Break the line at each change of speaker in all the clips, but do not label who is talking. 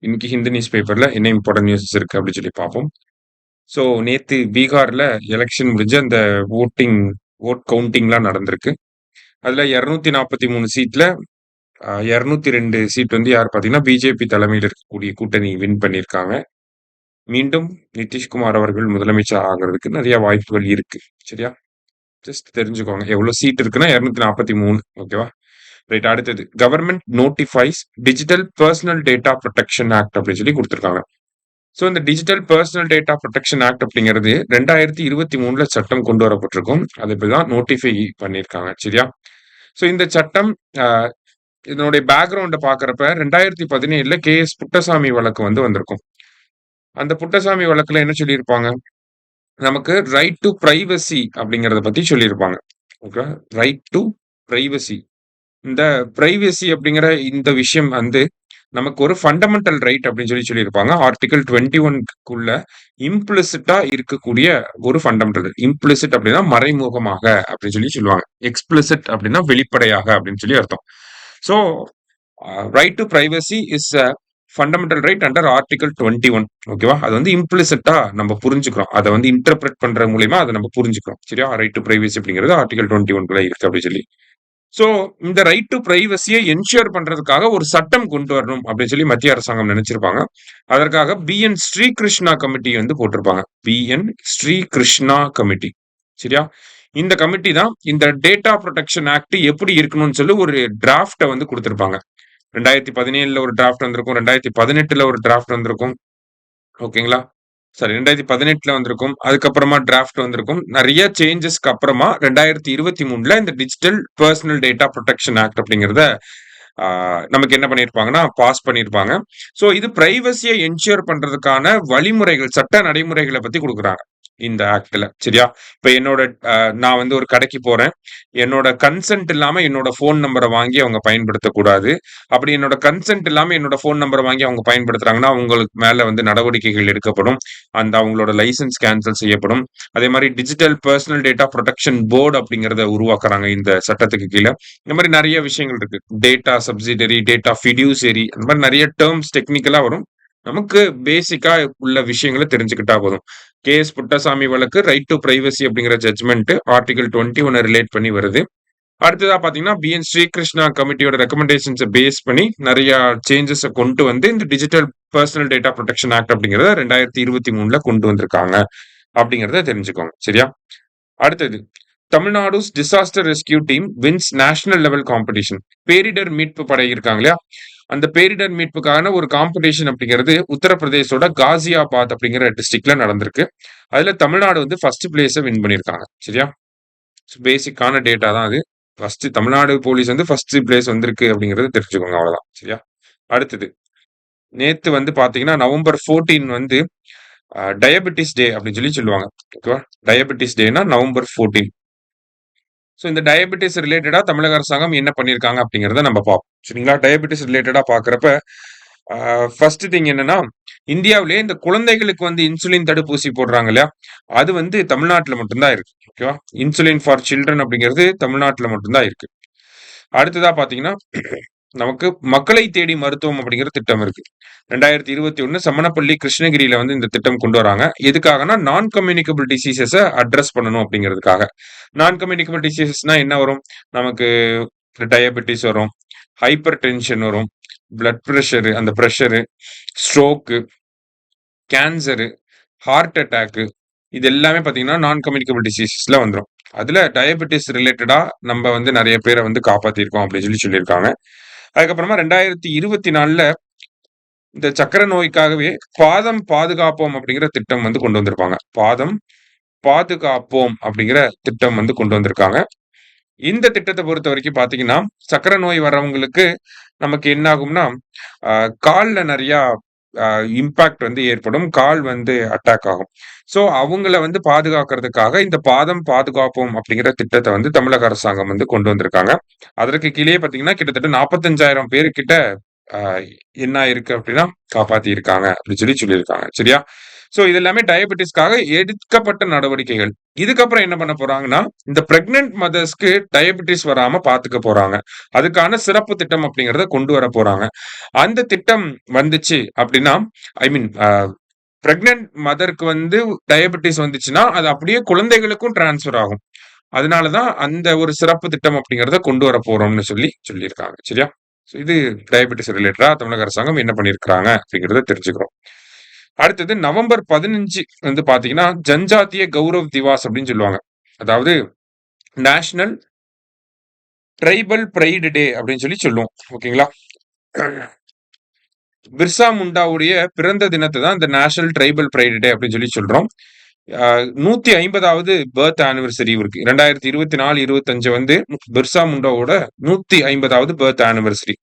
இன்னைக்கு ஹிந்து நியூஸ் பேப்பர்ல என்ன இம்பார்ட்டன்ட் நியூஸஸ் இருக்கு அப்படின்னு சொல்லி பார்ப்போம். ஸோ நேத்து பீகார்ல எலெக்ஷன் முடிஞ்சு அந்த ஓட் கவுண்டிங்லாம் நடந்திருக்கு. அதுல 243 சீட்ல 202 சீட் வந்து யார் பார்த்தீங்கன்னா பிஜேபி தலைமையில் இருக்கக்கூடிய கூட்டணி வின் பண்ணியிருக்காங்க. மீண்டும் நிதிஷ்குமார் அவர்கள் முதலமைச்சர் ஆகிறதுக்கு நிறைய வாய்ப்புகள் இருக்கு. சரியா? ஜஸ்ட் தெரிஞ்சுக்கோங்க. எவ்வளவு சீட் இருக்குன்னா 243. ஓகேவா? ரைட். அடுத்தது government notifies digital personal data protection act அப்படின்னு சொல்லி கொடுத்திருக்காங்க. ஸோ இந்த digital personal data protection act அப்படிங்கிறது 2023 சட்டம் கொண்டு வரப்பட்டிருக்கும். அதை இப்பதான் நோட்டிஃபை பண்ணியிருக்காங்க. சரியா? ஸோ இந்த சட்டம் இதனுடைய பேக்ரவுண்ட பாக்குறப்ப 2017 KS புட்டசாமி வழக்கு வந்து வந்திருக்கும். அந்த புட்டசாமி வழக்குல என்ன சொல்லியிருப்பாங்க, நமக்கு ரைட் டு பிரைவசி அப்படிங்கறத பத்தி சொல்லியிருப்பாங்க. Okay, right to privacy. இந்த பிரைவசி அப்படிங்கிற இந்த விஷயம் வந்து நமக்கு ஒரு ஃபண்டமெண்டல் ரைட் அப்படின்னு சொல்லியிருப்பாங்க. ஆர்டிகல் 21க்குள்ள இம்ப்ளிசிட்டா இருக்கக்கூடிய ஒரு ஃபண்டமெண்டல். இம்ப்ளிசிட் அப்படின்னா மறைமுகமாக அப்படின்னு சொல்லுவாங்க. எக்ஸ்பிளிசிட் அப்படின்னா வெளிப்படையாக அப்படின்னு சொல்லி அர்த்தம். So right to privacy is a fundamental right under article 21. ஓகேவா? அது வந்து இம்ப்ளிசிட்டா நம்ம புரிஞ்சுக்கிறோம். அதை வந்து இன்டர்பிரட் பண்ற மூலியமா அதை நம்ம புரிஞ்சுக்கிறோம். சரியா? ரைட் டு பிரைவசி அப்படிங்கிறது ஆர்டிகல் 21 இருக்கு அப்படின்னு சொல்லி. சோ இந்த ரைட் டு பிரைவசியை என்ஷூர் பண்றதுக்காக ஒரு சட்டம் கொண்டு வரணும் அப்படின்னு சொல்லி மத்திய அரசாங்கம் நினைச்சிருப்பாங்க. அதற்காக BN ஸ்ரீகிருஷ்ணா கமிட்டி வந்து போட்டிருப்பாங்க. BN Srikrishna committee. சரியா? இந்த கமிட்டி தான் இந்த டேட்டா ப்ரொடெக்ஷன் ஆக்ட் எப்படி இருக்கணும்னு சொல்லி ஒரு டிராஃப்ட வந்து கொடுத்திருப்பாங்க. 2017 ஒரு டிராஃப்ட் வந்திருக்கும். 2018 ஒரு டிராஃப்ட் வந்திருக்கும். ஓகேங்களா? சாரி, 2018 வந்திருக்கும். அதுக்கப்புறமா டிராஃப்ட் வந்திருக்கும். நிறைய சேஞ்சஸ்க்கு அப்புறமா 2023 இந்த digital personal data protection act அப்படிங்கிறத நமக்கு என்ன பண்ணியிருப்பாங்கன்னா பாஸ் பண்ணியிருப்பாங்க. ஸோ இது பிரைவசியை என்ஷூர் பண்றதுக்கான வழிமுறைகள், சட்ட நடைமுறைகளை பத்தி கொடுக்குறாங்க இந்த ஆக்ட்ல. சரியா? இப்ப நான் வந்து ஒரு கடைக்கு போறேன். என்னோட கன்சென்ட் இல்லாம என்னோட போன் நம்பரை வாங்கி அவங்க பயன்படுத்தக்கூடாது. அப்படி என்னோட கன்சென்ட் இல்லாம என்னோட போன் நம்பரை வாங்கி அவங்க பயன்படுத்துறாங்கன்னா அவங்களுக்கு மேல வந்து நடவடிக்கைகள் எடுக்கப்படும். அவங்களோட லைசன்ஸ் கேன்சல் செய்யப்படும். அதே மாதிரி digital personal data protection board அப்படிங்கறத உருவாக்குறாங்க இந்த சட்டத்துக்கு கீழே. இந்த மாதிரி நிறைய விஷயங்கள் இருக்கு. டேட்டா சப்சிடரி, டேட்டா ஃபிடியூசரி, அந்த மாதிரி நிறைய டேர்ம்ஸ் டெக்னிக்கலா வரும். நமக்கு பேசிக்கா உள்ள விஷயங்களை தெரிஞ்சுக்கிட்டா போதும். KS புட்டசாமி வழக்கு ரைட் டு பிரைவசி அப்படிங்கிற ஜட்மெண்ட் ஆர்டிகல் 21 ரிலேட் பண்ணி வருது. அடுத்ததா பாத்தீங்கன்னா BN ஸ்ரீகிருஷ்ணா கமிட்டியோட ரெக்கமெண்டேஷன்ஸை பேஸ் பண்ணி நிறைய சேஞ்சஸ் கொண்டு வந்து இந்த digital personal data protection act அப்படிங்கறத 2023 கொண்டு வந்திருக்காங்க அப்படிங்கறத தெரிஞ்சுக்கோங்க. சரியா? அடுத்தது Tamil Nadu disaster rescue team wins national level competition. பேரிடர் மீட்பு படை இருக்காங்க இல்லையா, அந்த பேரிடர் மீட்புக்கான ஒரு காம்படிஷன் அப்படிங்கிறது உத்தரப்பிரதேசோட காசியாபாத் அப்படிங்கிற டிஸ்ட்ரிக்ட்ல நடந்திருக்கு. அதுல தமிழ்நாடு வந்து ஃபர்ஸ்ட் பிளேஸை வின் பண்ணியிருக்காங்க. சரியா? பேசிக்கான டேட்டா தான் அது. ஃபர்ஸ்ட் தமிழ்நாடு போலீஸ் வந்து ஃபர்ஸ்ட் பிளேஸ் வந்திருக்கு அப்படிங்கறது தெரிஞ்சுக்கோங்க. அவ்வளவுதான். சரியா? அடுத்தது நேத்து வந்து பாத்தீங்கன்னா நவம்பர் 14 வந்து டயபெட்டிஸ் டே அப்படின்னு சொல்லுவாங்க. ஓகேவா? டயபெட்டிஸ் டேனா நவம்பர் 14. ஸோ இந்த டயபெட்டிஸ் ரிலேட்டடா தமிழக அரசாங்கம் என்ன பண்ணியிருக்காங்க அப்படிங்கிறத நம்ம பார்ப்போம். சரிங்களா? டயபெட்டிஸ் ரிலேட்டடா பாக்குறப்ப ஃபர்ஸ்ட் திங் என்னன்னா, இந்தியாவிலேயே இந்த குழந்தைகளுக்கு வந்து இன்சுலின் தடுப்பூசி போடுறாங்க இல்லையா, அது வந்து தமிழ்நாட்டுல மட்டும்தான் இருக்கு. ஓகேவா? இன்சுலின் ஃபார் சில்ட்ரன் அப்படிங்கிறது தமிழ்நாட்டுல மட்டும்தான் இருக்கு. அடுத்ததா பாத்தீங்கன்னா நமக்கு மக்களை தேடி மருத்துவம் அப்படிங்கிற திட்டம் இருக்கு. 2021 சமணப்பள்ளி கிருஷ்ணகிரியில வந்து இந்த திட்டம் கொண்டு வராங்க. எதுக்காகனா நான் கம்யூனிகபிள் டிசீசஸ அட்ரஸ் பண்ணணும் அப்படிங்கிறதுக்காக. நான் கம்யூனிகபிள் டிசீசஸ்னா என்ன வரும்? நமக்கு டயபெட்டிஸ் வரும், ஹைப்பர் டென்ஷன் வரும், பிளட் பிரஷர், அந்த pressure, stroke, cancer, heart attack, இது எல்லாமே பாத்தீங்கன்னா நான் கம்யூனிகபிள் டிசீசஸ்ல வந்துடும். அதுல டயபெட்டிஸ் ரிலேட்டடா நம்ம வந்து நிறைய பேரை வந்து காப்பாத்திருக்கோம் அப்படின்னு சொல்லியிருக்காங்க. அதுக்கப்புறமா 2024 இந்த சக்கரை நோய்க்காகவே பாதம் பாதுகாப்போம் அப்படிங்கிற திட்டம் வந்து கொண்டு வந்திருப்பாங்க. பாதம் பாதுகாப்போம் அப்படிங்கிற திட்டம் வந்து கொண்டு வந்திருக்காங்க. இந்த திட்டத்தை பொறுத்த வரைக்கும் பாத்தீங்கன்னா சக்கரை நோய் வர்றவங்களுக்கு நமக்கு என்ன ஆகும்னா கால்ல நிறைய இம்பாக்ட் வந்து ஏற்படும். கால் வந்து அட்டாக் ஆகும். சோ அவங்கள வந்து பாதுகாக்கிறதுக்காக இந்த பாதம் பாதுகாப்போம் அப்படிங்கிற திட்டத்தை வந்து தமிழக அரசாங்கம் வந்து கொண்டு வந்திருக்காங்க. அதற்கு கீழே பாத்தீங்கன்னா கிட்டத்தட்ட 45,000 பேரு கிட்ட என்ன இருக்கு அப்படின்னா காப்பாத்தி இருக்காங்க அப்படின்னு சொல்லியிருக்காங்க. சரியா? சோ இது எல்லாமே டயபெட்டிஸ்க்காக எடுக்கப்பட்ட நடவடிக்கைகள். இதுக்கப்புறம் என்ன பண்ண போறாங்கன்னா, இந்த பிரெக்னன்ட் மதர்ஸ்க்கு டயபெட்டிஸ் வராம பாத்துக்க போறாங்க. அதுக்கான சிறப்பு திட்டம் அப்படிங்கிறத கொண்டு வர போறாங்க. அந்த திட்டம் வந்துச்சு அப்படின்னா, ஐ மீன் பிரெக்னன்ட் மதருக்கு வந்து டயபெட்டிஸ் வந்துச்சுன்னா, அது அப்படியே குழந்தைகளுக்கும் டிரான்ஸ்ஃபர் ஆகும். அதனால தான் அந்த ஒரு சிறப்பு திட்டம் அப்படிங்கிறத கொண்டு வர போறோம்னு சொல்லியிருக்காங்க. சரியா? சோ இது டயபெட்டிஸ் ரிலேட்டடா தமிழக அரசாங்கம் என்ன பண்ணியிருக்கிறாங்க அப்படிங்கிறத தெரிஞ்சுக்கிறோம். அடுத்தது நவம்பர் 15 வந்து பாத்தீங்கன்னா, ஜன்ஜாத்திய கௌரவ் திவாஸ் அப்படின்னு சொல்லுவாங்க. அதாவது நேஷனல் ட்ரைபல் பிரைட் டே அப்படின்னு சொல்லுவோம். ஓகேங்களா? பிர்சா முண்டாவுடைய பிறந்த தினத்த தான் இந்த நேஷனல் ட்ரைபல் பிரைட் டே அப்படின்னு சொல்றோம். 150வது பர்த் ஆனிவர்சரி இவருக்கு. 2024, 25 வந்து பிர்சா முண்டாவோட 150வது பர்த் ஆனிவர்சரி.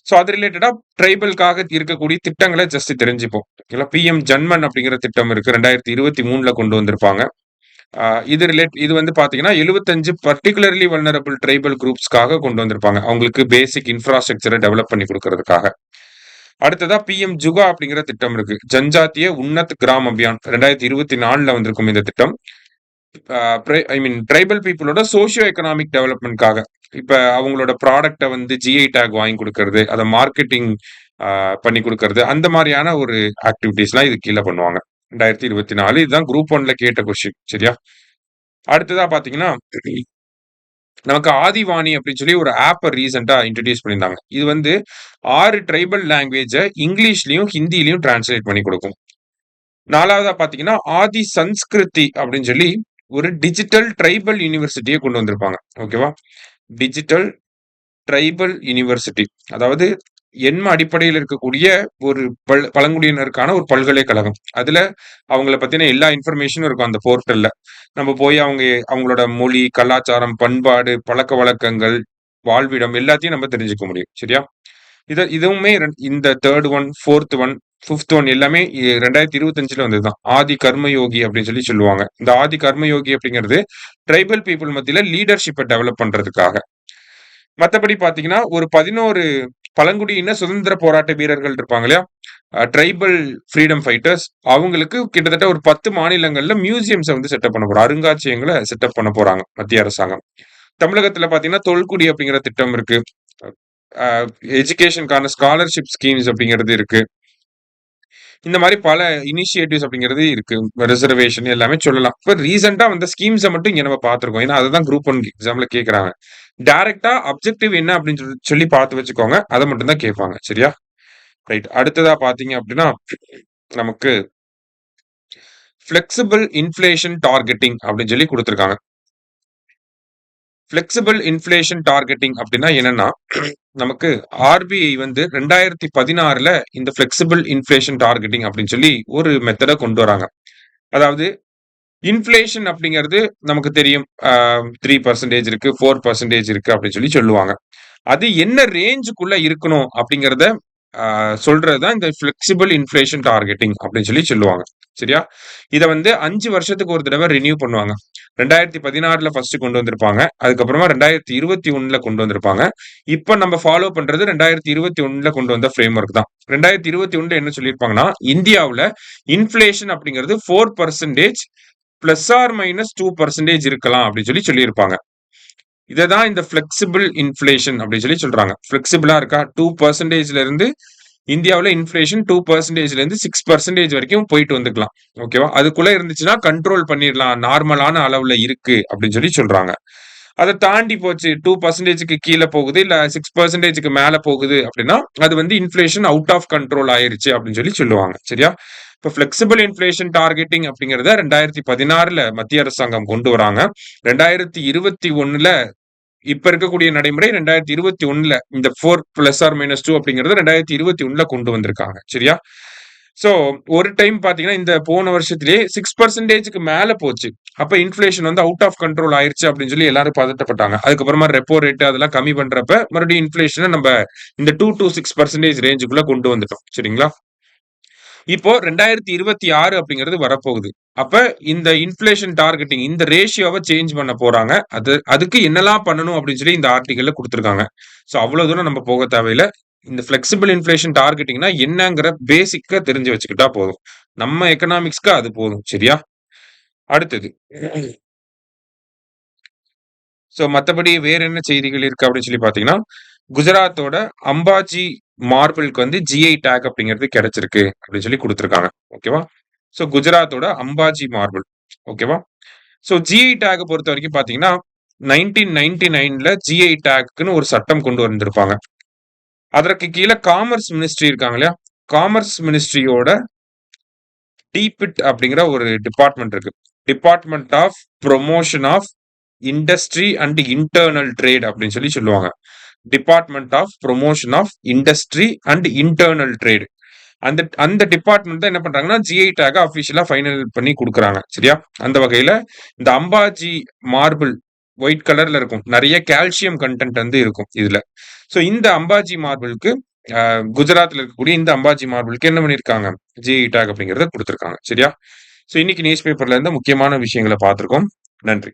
சோ அது ரிலேட்டடா ட்ரைபல்காக இருக்கக்கூடிய திட்டங்கள ஜஸ்ட் தெரிஞ்சுப்போம். ஓகேங்களா? பிஎம் ஜன்மன் அப்படிங்கிற திட்டம் இருக்கு. 2023ல கொண்டு வந்திருப்பாங்க. இது வந்து பாத்தீங்கன்னா 75 பர்ட்டிகுலர்லி வல்னரபிள் ட்ரைபல் குரூப்ஸ்க்காக கொண்டு வந்திருப்பாங்க. அவங்களுக்கு பேசிக் இன்ஃப்ராஸ்ட்ரக்சர டெவலப் பண்ணி குடுக்கறதுக்காக. அடுத்ததா பிஎம் ஜுகா அப்படிங்கிற திட்டம் இருக்கு. ஜன்ஜாத்திய உன்னத் கிராம் அபியான் 2024ல வந்திருக்கும் இந்த திட்டம். ஐ மீன் ட்ரைபல் பீப்புளோட சோசியோ எக்கனாமிக் டெவலப்மெண்ட்காக. இப்ப அவங்களோட ப்ராடக்ட்ட வந்து ஜிஐ டேக் வாங்கி குடுக்கறது, அத மார்க்கெட்டிங் பண்ணி குடுக்கறது, அந்த மாரியான ஒரு ஆக்டிவிட்டீஸ்லாம் இது கீழ பண்ணுவாங்க. 2024 இதுதான் குரூப் 1ல கேட்ட கொஸ்டின். சரியா? அடுத்ததா பாத்தீங்கன்னா, நமக்கு ஆதிவாணி அப்படின்னு ஒரு ஆப்ப ரீசென்ட்டா இன்ட்ரோடியூஸ் பண்ணியிருந்தாங்க. இது வந்து 6 ட்ரைபல் லாங்குவேஜ இங்கிலீஷ்லயும், ஹிந்திலயும் டிரான்ஸ்லேட் பண்ணி குடுக்கும். 4வதா பாத்தீங்கன்னா, ஆதி சன்ஸ்கிருதி அப்படின்னு ஒரு டிஜிட்டல் ட்ரைபல் யூனிவர்சிட்டிய கொண்டு வந்திருப்பாங்க. ஓகேவா? Digital tribal university. அதாவது எண்ம அடிப்படையில இருக்கக்கூடிய ஒரு பழங்குடியினருக்கான ஒரு பல்கலைக்கழகம். அதுல அவங்கள பத்தின எல்லா இன்ஃபர்மேஷனும் இருக்கும் அந்த போர்ட்டல்ல. நம்ம போய் அவங்களோட மொழி, கலாச்சாரம், பண்பாடு, பழக்கவழக்கங்கள், வாழ்விடம் எல்லாத்தையும் நம்ம தெரிஞ்சுக்க முடியும். சரியா? இதுவுமே இந்த 3 ஒன், 4த் ஒன், 5த் ஒன் எல்லாமே 2025ல வந்ததுதான். ஆதி கர்மயோகி அப்படின்னு சொல்லுவாங்க. இந்த ஆதி கர்மயோகி அப்படிங்கிறது ட்ரைபல் பீப்புள் மத்தியில லீடர்ஷிப்ப டெவலப் பண்றதுக்காக. மத்தபடி பாத்தீங்கன்னா, ஒரு 11 பழங்குடியின சுதந்திர போராட்ட வீரர்கள் இருப்பாங்க இல்லையா? ட்ரைபல் ஃப்ரீடம் ஃபைட்டர்ஸ் அவங்களுக்கு கிட்டத்தட்ட ஒரு 10 மாநிலங்கள்ல மியூசியம்ஸ வந்து செட்டப் பண்ண போறாங்க. அருங்காட்சியகங்கள செட்டப் பண்ண போறாங்க மத்திய அரசாங்கம். தமிழகத்துல பாத்தீங்கன்னா, தொல்குடி அப்படிங்கிற திட்டம் இருக்கு. அ எஜுகேஷனுக்கான ஸ்காலர்ஷிப் ஸ்கீம்ஸ் அப்படிங்கிறது இருக்கு. இந்த மாரி பல இனிஷியேட்டிவ்ஸ் அப்படிங்கிறது இருக்கு. ரிசர்வேஷன் எல்லாமே சொல்லலாம். இப்ப ரீசென்ட்டா வந்த ஸ்கீம்ஸ மட்டும் இங்க நம்ம பார்த்திருக்கோம். ஏன்னா, அததான் குரூப் 1 எக்ஸாம்ல கேட்கறாங்க. டைரக்ட்டா அப்ஜெக்டிவ் என்ன அப்படின்னு சொல்லி பார்த்து வச்சுக்கோங்க. அத மட்டும் தான் கேட்பாங்க. சரியா? ரைட். அடுத்ததா பார்த்தீங்க அப்படின்னா, நமக்கு ஃப்ளெக்சிபிள் இன்ஃப்ளேஷன் டார்கெட்டிங் அப்படின்னு குடுத்திருக்காங்க. ஃப்ளெக்சிபிள் இன்ஃப்ளேஷன் டார்கெட்டிங் அப்படின்னா என்னன்னா, நமக்கு ஆர்பிஐ வந்து 2016ல இந்த ஃப்ளெக்சிபிள் இன்ஃப்ளேஷன் டார்கெட்டிங் அப்படின்னு ஒரு மெத்தட கொண்டு வராங்க. அதாவது இன்ஃப்ளேஷன் அப்படிங்கிறது நமக்கு தெரியும். 3% இருக்கு, 4% இருக்கு அப்படின்னு சொல்லுவாங்க. அது என்ன ரேஞ்சுக்குள்ள இருக்கணும் அப்படிங்கிறத சொல்றது தான் இந்த ஃப்ளெக்சிபிள் இன்ஃப்ளேஷன் டார்கெட்டிங் அப்படின்னு சொல்லுவாங்க. சரியா? இத வந்து 5 வருஷத்துக்கு ஒரு தடவ ரினியூ பண்ணுவாங்க. 2016ல ஃபர்ஸ்ட் கொண்டு வந்திருப்பாங்க. அதுக்கப்புறமா 2021ல கொண்டு வந்திருப்பாங்க. இப்ப நம்ம ஃபாலோ பண்றது 2021ல கொண்டு வந்த ஃப்ரேம் ஒர்க் தான். 2021ல என்ன சொல்லியிருப்பாங்கன்னா, இந்தியாவுல இன்ஃப்ளேஷன் அப்படிங்கிறது 4% பிளஸ் ஆர் மைனஸ் 2% இருக்கலாம் அப்படின்னு சொல்லியிருப்பாங்க. இததான் இந்த ஃப்ளெக்சிபிள் இன்ஃப்ளேஷன் அப்படின்னு சொல்றாங்க. ஃப்ளெக்சிபிளா இருக்கா 2%ல இருந்து இந்தியாவுல இன்ஃப்ளேஷன் 2%ல இருந்து 6% வரைக்கும் போயிட்டு வந்துக்கலாம். ஓகேவா? அதுக்குள்ள இருந்துச்சுன்னா கண்ட்ரோல் பண்ணிடலாம். நார்மலான அளவுல இருக்கு அப்படின்னு சொல்றாங்க. அத தாண்டி போச்சு 2%க்கு கீழ போகுது, இல்ல 6%க்கு மேல போகுது அப்படின்னா, அது வந்து இன்ஃப்ளேஷன் அவுட் ஆஃப் கண்ட்ரோல் ஆயிருச்சு அப்படின்னு சொல்லுவாங்க. சரியா? இப்ப ஃப்ளெக்சிபிள் இன்ஃப்ளேஷன் டார்கெட்டிங் அப்படிங்கிறத 2016ல மத்திய அரசாங்கம் கொண்டு வராங்க. 2021ல இப்ப இருக்கக்கூடிய நடைமுறை 2021ல இந்த 4 பிளஸ் ஆர் மைனஸ் 2 அப்படிங்கிறது 2021ல கொண்டு வந்திருக்காங்க. சரியா? சோ ஒரு டைம் பாத்தீங்கன்னா, இந்த போன வருஷத்திலேயே 6%க்கு மேல போச்சு. அப்ப இன்ஃப்ளேஷன் வந்து அவுட் ஆஃப் கண்ட்ரோல் ஆயிருச்சு அப்படின்னு எல்லாரும் பதட்டப்பட்டாங்க. அதுக்கப்புறமா ரெப்போ ரேட் அதெல்லாம் கம்மி பண்றப்ப மறுபடியும் இன்ஃப்ளேஷன நம்ம இந்த 2 to 6% ரேஞ்சுக்குள்ள கொண்டு வந்துட்டோம். சரிங்களா? இப்போ 2026 அப்படிங்கிறது வரப்போகுது. அப்ப இந்த இன்ஃப்ளேஷன் டார்கெட்டிங் இந்த ரேஷியோவ சேஞ்ச் பண்ண போறாங்க. அதுக்கு என்னலாம் பண்ணணும் அப்படின்னு இந்த ஆர்டிகல்ல குடுத்திருக்காங்க. சோ அவ்வளவு தூரம் நம்ம போக தேவையில்ல. இந்த ஃப்ளெக்சிபிள் இன்ஃப்ளேஷன் டார்கெட்டிங்னா என்னங்கிற பேசிக்கா தெரிஞ்சு வச்சுக்கிட்டா போதும். நம்ம எக்கனாமிக்ஸ்க்கு அது போதும். சரியா? அடுத்தது. சோ மத்தபடி வேற என்ன செய்திகள் இருக்கு அப்படின்னு சொல்லி பார்த்தீங்கன்னா, குஜராத்தோட அம்பாஜி மார்பிள்க்கு வந்து ஜிஐ டேக் அப்படிங்கிறது கிடைச்சிருக்கு அப்படின்னு சொல்லி குடுத்துருக்காங்க. ஓகேவா? சோ குஜராத்தோட அம்பாஜி மார்பிள். ஓகேவா? சோ ஜிஐ டேக்க பொறுத்தவரைக்கும் பார்த்தீங்கன்னா, 1999ல ஜிஐ டேக்ன்னு ஒரு சட்டம் கொண்டு வந்திருப்பாங்க. அதற்கு கீழ காமர்ஸ் மினிஸ்ட்ரி இருக்காங்க இல்லையா? காமர்ஸ் மினிஸ்ட்ரியோட டிபிட் அப்படிங்கிற ஒரு டிபார்ட்மெண்ட் இருக்கு. Department of promotion of industry and internal trade அப்படின்னு சொல்லி சொல்லுவாங்க. Department of promotion of industry and internal trade. அந்த அந்த டிபார்ட்மெண்ட் தான் என்ன பண்றாங்கன்னா, ஜிஐ டேக்க அபிஷியலா ஃபைனல் பண்ணி குடுக்குறாங்க. சரியா? அந்த வகையில இந்த அம்பாஜி மார்பிள் ஒயிட் கலர்ல இருக்கும். நெறைய கால்சியம் கன்டென்ட் வந்து இருக்கும் இதுல. சோ இந்த அம்பாஜி மார்பிள்க்கு குஜராத்ல இருக்கக்கூடிய இந்த அம்பாஜி மார்பிள்க்கு என்ன பண்ணியிருக்காங்க? ஜிஐ டேக் அப்படிங்கிறத குடுத்துருக்காங்க. சரியா? சோ இன்னைக்கு நியூஸ் பேப்பர்ல இருந்து முக்கியமான விஷயங்கள பார்த்திருக்கோம். நன்றி.